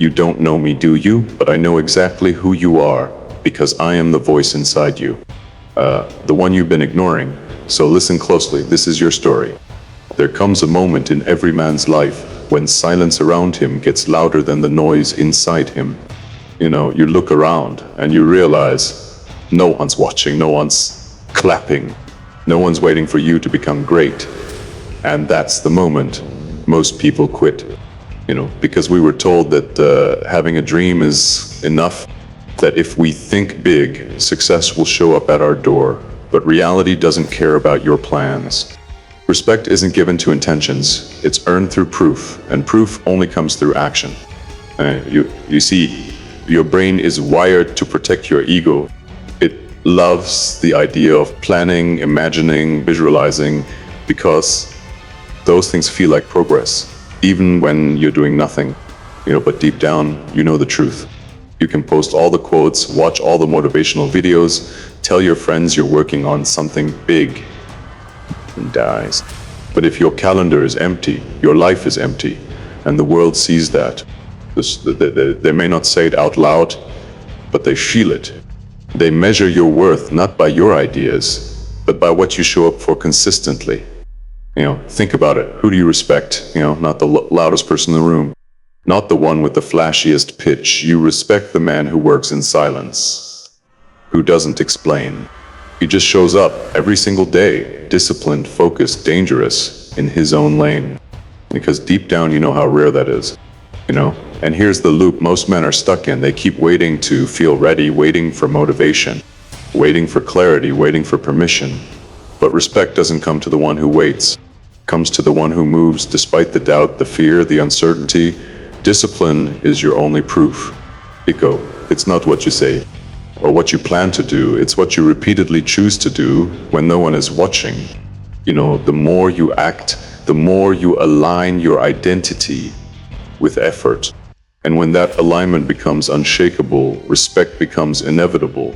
You don't know me, do you? But I know exactly who you are, because I am the voice inside you. The one you've been ignoring. So listen closely, this is your story. There comes a moment in every man's life when silence around him gets louder than the noise inside him. You look around and you realize no one's watching, no one's clapping, no one's waiting for you to become great. And that's the moment most people quit. Because we were told that having a dream is enough, that if we think big, success will show up at our door. But reality doesn't care about your plans. Respect isn't given to intentions, it's earned through proof, and proof only comes through action. You see, your brain is wired to protect your ego. It loves the idea of planning, imagining, visualizing, because those things feel like progress, even when you're doing nothing. But deep down, you know the truth. You can post all the quotes, watch all the motivational videos, tell your friends you're working on something big, and dies. But if your calendar is empty, your life is empty, and the world sees that. They may not say it out loud, but they feel it. They measure your worth not by your ideas, but by what you show up for consistently. Think about it. Who do you respect? Not the loudest person in the room. Not the one with the flashiest pitch. You respect the man who works in silence, who doesn't explain. He just shows up every single day, disciplined, focused, dangerous, in his own lane. Because deep down, you know how rare that is. And here's the loop most men are stuck in. They keep waiting to feel ready, waiting for motivation, waiting for clarity, waiting for permission. But respect doesn't come to the one who waits. It comes to the one who moves despite the doubt, the fear, the uncertainty. Discipline is your only proof. It's not what you say or what you plan to do. It's what you repeatedly choose to do when no one is watching. The more you act, the more you align your identity with effort. And when that alignment becomes unshakable, respect becomes inevitable.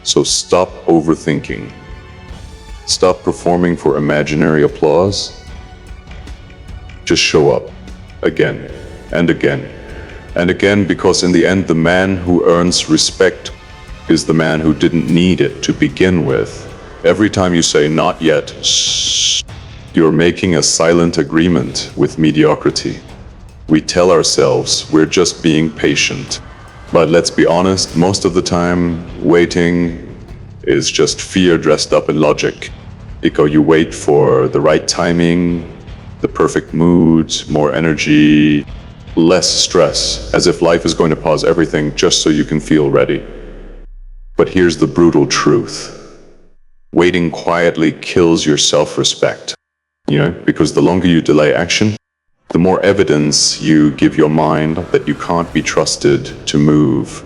So stop overthinking. Stop performing for imaginary applause. Just show up again and again and again, because in the end, the man who earns respect is the man who didn't need it to begin with. Every time you say not yet, you're making a silent agreement with mediocrity. We tell ourselves we're just being patient. But let's be honest, most of the time, waiting is just fear dressed up in logic. You wait for the right timing, the perfect mood, more energy, less stress, as if life is going to pause everything just so you can feel ready. But here's the brutal truth. Waiting quietly kills your self-respect. Because the longer you delay action, the more evidence you give your mind that you can't be trusted to move.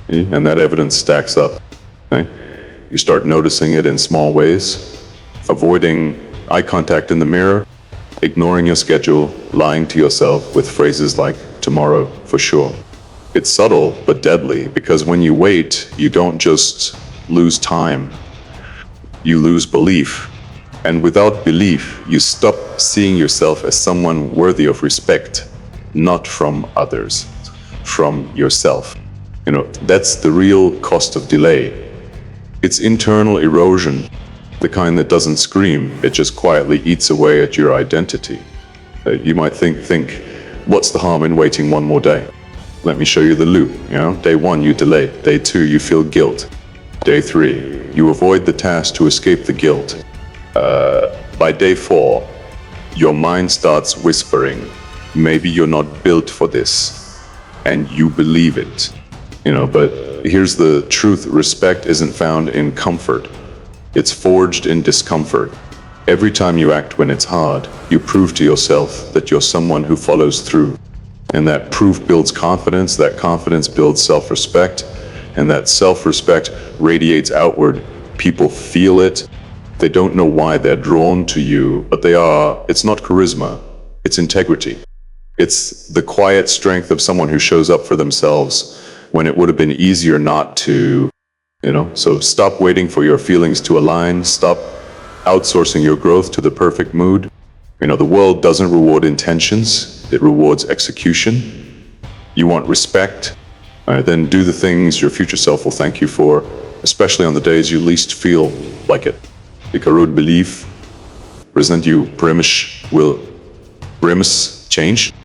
And that evidence stacks up. You start noticing it in small ways, avoiding eye contact in the mirror, ignoring your schedule, lying to yourself with phrases like tomorrow for sure. It's subtle but deadly, because when you wait, you don't just lose time, you lose belief. And without belief, you stop seeing yourself as someone worthy of respect, not from others, from yourself. That's the real cost of delay. It's internal erosion, the kind that doesn't scream, it just quietly eats away at your identity. You might think, what's the harm in waiting one more day? Let me show you the loop. Day 1, you delay. Day 2, you feel guilt. Day 3, you avoid the task to escape the guilt. By day 4, your mind starts whispering, maybe you're not built for this, and you believe it. But here's the truth. Respect isn't found in comfort. It's forged in discomfort. Every time you act when it's hard, you prove to yourself that you're someone who follows through. And that proof builds confidence, that confidence builds self-respect, and that self-respect radiates outward. People feel it. They don't know why they're drawn to you, but they are. It's not charisma, it's integrity. It's the quiet strength of someone who shows up for themselves when it would have been easier not to. So stop waiting for your feelings to align. Stop outsourcing your growth to the perfect mood. The world doesn't reward intentions, it rewards execution. You want respect? Then do the things your future self will thank you for, especially on the days you least feel like it. Ikarud belief, present you, Brimish will Brimus change?